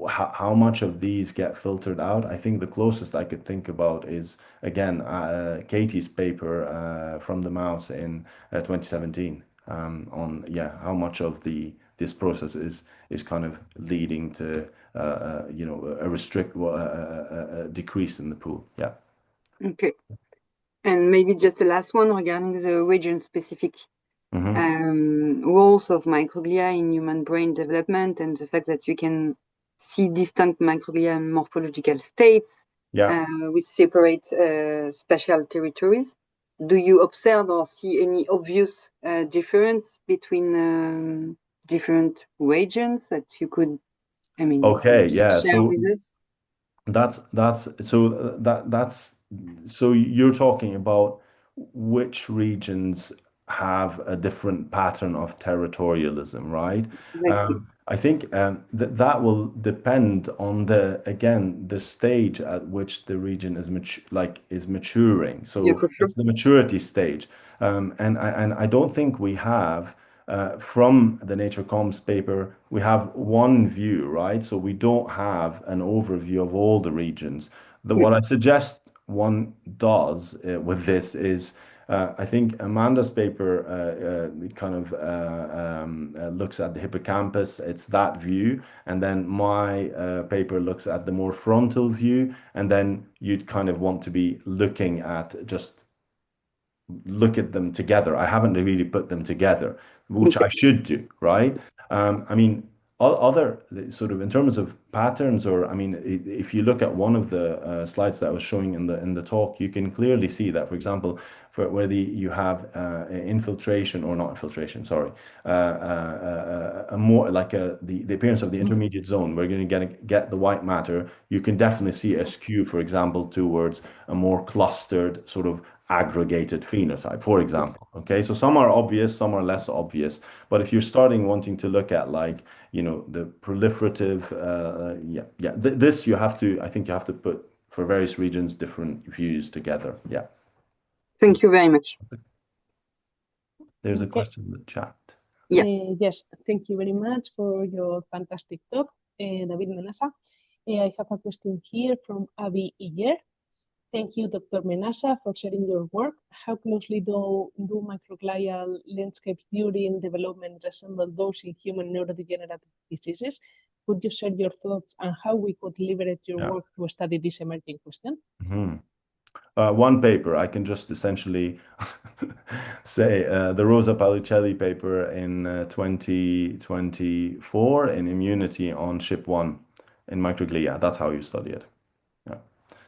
how much of these get filtered out? I think the closest I could think about is again Katie's paper from the mouse in 2017 on how much of the this process is kind of leading to a decrease in the pool. Yeah. Okay. And maybe just the last one regarding the region-specific Hmm. roles of microglia in human brain development and the fact that you can see distinct microglia morphological states Yeah. with separate spatial territories. Do you observe or see any obvious difference between different regions that you could, I mean, Okay. Yeah. share So with us? that's so you're talking about which regions have a different pattern of territorialism, right? Exactly. I think that will depend on the stage at which the region is maturing. Yeah, So for sure. it's the maturity stage, and I don't think we have. From the Nature Comms paper, we have one view, right? So we don't have an overview of all the regions. Yeah. What I suggest one does with this is, I think Amanda's paper kind of looks at the hippocampus, it's that view, and then my paper looks at the more frontal view, and then you'd kind of want to be looking at just look at them together. I haven't really put them together, which Okay. I should do, right? I mean, other sort of in terms of patterns, or I mean, if you look at one of the slides that I was showing in the talk, you can clearly see that, for example, for where you have infiltration or not infiltration, sorry, a more like the appearance of the intermediate zone. We're going to get the white matter. You can definitely see a skew, for example, towards a more clustered sort of aggregated phenotype, for example. Okay, so some are obvious, some are less obvious. But if you're starting wanting to look at like, the proliferative, this you have to, I think you have to put for various regions different views together. Yeah. Thank you very much. There's a Okay. question in the chat. Yeah. Yes, thank you very much for your fantastic talk, David Menassa. I have a question here from Avi Iyer. Thank you, Dr. Menassa, for sharing your work. How closely do microglial landscapes during development resemble those in human neurodegenerative diseases? Could you share your thoughts on how we could leverage your Yeah. work to study this emerging question? Mhm. One paper, I can just essentially say the Rosa Palucelli paper in 2024 in immunity on SHIP1 in microglia. That's how you study it. Yeah.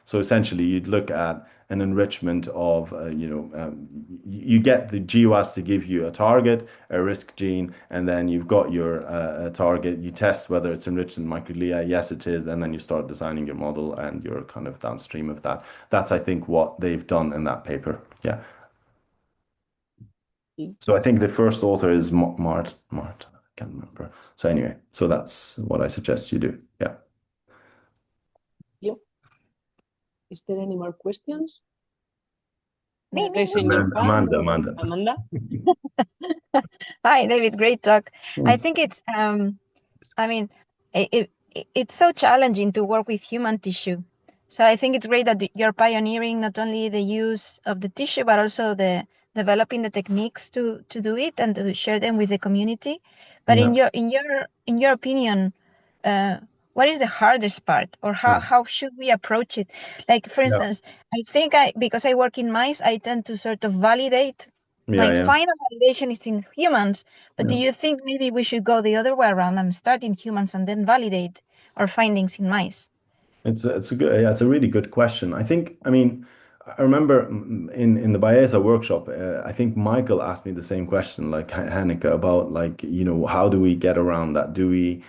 So essentially, you'd look at an enrichment of, you get the GWAS to give you a target, a risk gene, and then you've got your target. You test whether it's enriched in microglia. Yes, it is. And then you start designing your model and you're kind of downstream of that. That's, I think, what they've done in that paper. Yeah. So I think the first author is Mart. I can't remember. So anyway, so that's what I suggest you do. Yeah. Yep. Is there any more questions? Me. Raising your hand or Amanda. Amanda? Hi, David. Great talk. I Hmm. think it's, I mean, it's so challenging to work with human tissue. So I think it's great that you're pioneering not only the use of the tissue, but also the developing the techniques to do it and to share them with the community. But Yeah. in your opinion, uh, what is the hardest part, or Yeah. how should we approach it? Like, for Yeah. instance, I think because I work in mice, I tend to sort of validate. Yeah. My Yeah. final validation is in humans, but do Yeah. you think maybe we should go the other way around and start in humans and then validate our findings in mice? It's a good, yeah, it's a really good question. I mean, I remember in the Baeza workshop, I think Michael asked me the same question, like Hanneke, about like, how do we get around that? Do we,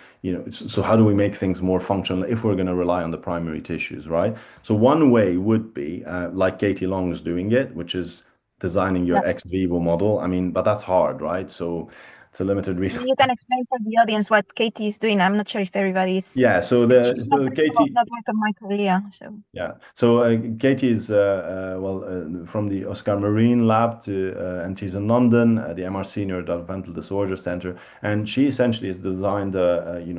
so how do we make things more functional if we're going to rely on the primary tissues, right? So one way would be, like Katie Long is doing it, which is designing your ex vivo model. I mean, but that's hard, right? So it's a limited resource. You can explain for the audience what Katie is doing. I'm not sure if everybody's. Yeah, so Katie, not work on microglia, so. Yeah, so Katie is from the Oscar Marine lab and she's in London at the MRC Neurodevelopmental Disorder Center, and she essentially has designed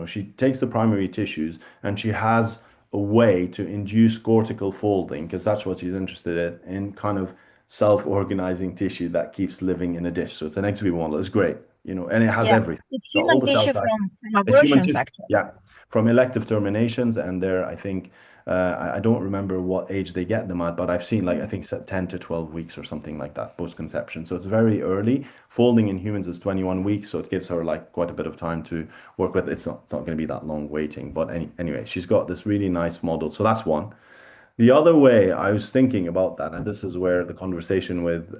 she takes the primary tissues and she has a way to induce cortical folding because that's what she's interested in kind of self-organizing tissue that keeps living in a dish. So it's an ex vivo model. It's great, and it has everything. It's So all human the cell tissue types. from It's human abortions, tissue. actually. Yeah, from elective terminations, and there I think. I don't remember what age they get them at, but I've seen I think 10 to 12 weeks or something like that post-conception. So it's very early. Folding in humans is 21 weeks, so it gives her quite a bit of time to work with. It's not going to be that long waiting, but anyway, she's got this really nice model. So that's one. The other way I was thinking about that, and this is where the conversation with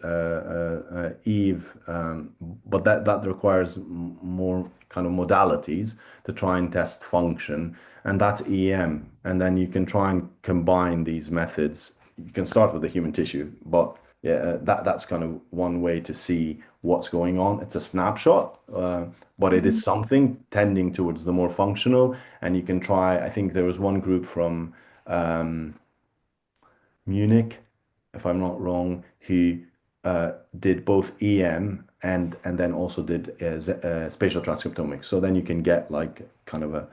Eve, but that requires more kind of modalities to try and test function, and that's EM. And then you can try and combine these methods. You can start with the human tissue, but yeah, that's kind of one way to see what's going on. It's a snapshot, but it is something tending towards the more functional. And you can try, I think there was one group from Munich, if I'm not wrong, who did both EM and then also did spatial transcriptomics. So then you can get kind of a.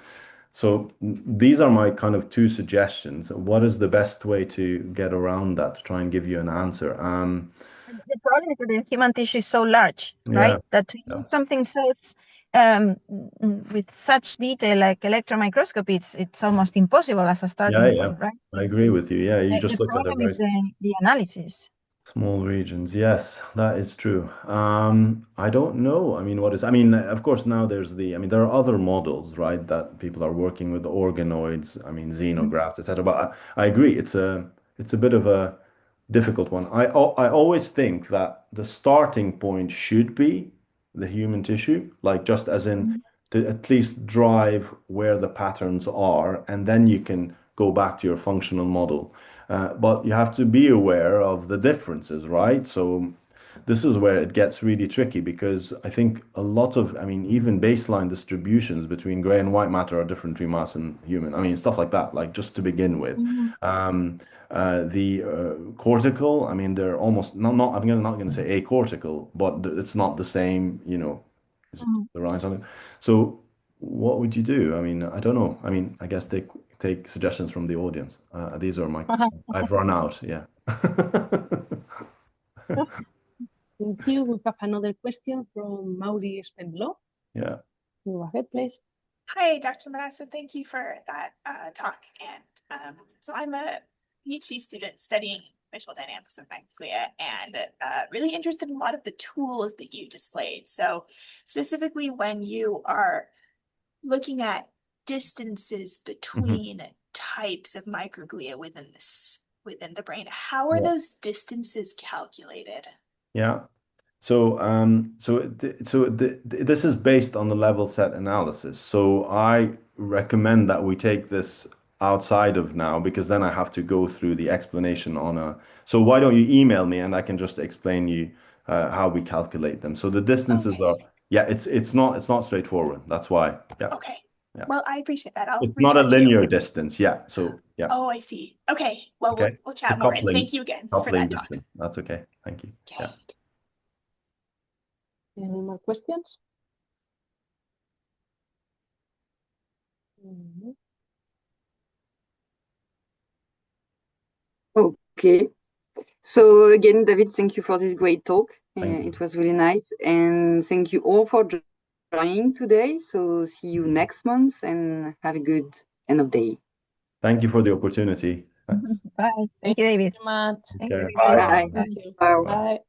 So these are my kind of two suggestions. What is the best way to get around that to try and give you an answer? The problem is that the human tissue is so large, right? That to use something so with such detail like electron microscopy, it's almost impossible as a starting point, right? I agree with you. Yeah, you just The look at problem is the analysis. Small regions, yes, that is true. I don't know. I mean, of course, now there are other models, right, that people are working with organoids, xenografts, etc. But I agree, it's a bit of a difficult one. I always think that the starting point should be the human tissue, just as in to at least drive where the patterns are, and then you can go back to your functional model. But you have to be aware of the differences, right? So this is where it gets really tricky because I think a lot of, even baseline distributions between gray and white matter are different between mouse and human. Stuff like that, just to begin with. The cortical, they're almost I'm not going to say acortical, but it's not the same, the rise on it. So what would you do? I don't know. I guess take suggestions from the audience. These are my. I've run out. Yeah. Thank you. We have another question from Mauri Spendlo. Yeah. Go ahead, please. Hi, Dr. Menassa. Thank you for that talk. And so I'm a PhD student studying visual dynamics of microglia and really interested in a lot of the tools that you displayed. So specifically when you are looking at distances between types of microglia within the brain, how are those distances calculated? Yeah. So this is based on the level set analysis. So I recommend that we take this outside of now because then I have to go through the explanation on a. So why don't you email me and I can just explain you how we calculate them. So the distances are. Yeah, it's not straightforward. That's why. Yeah. Okay. Yeah. Well, I appreciate that. It's not a linear distance. Yeah. So yeah. Oh, I see. Okay. Well, Okay. we'll chat more. And thank you again for that talk. Distance. That's okay. Thank you. Okay. Yeah. Any more questions? Okay. So again, David, thank you for this great talk. Thank you. It was really nice. And thank you all for joining today. So see you next month and have a good end of day. Thank you for the opportunity. Thanks. Bye. Thank you, David. Thank you very much. Thank you. Bye. Bye. Thank you. Bye. Bye.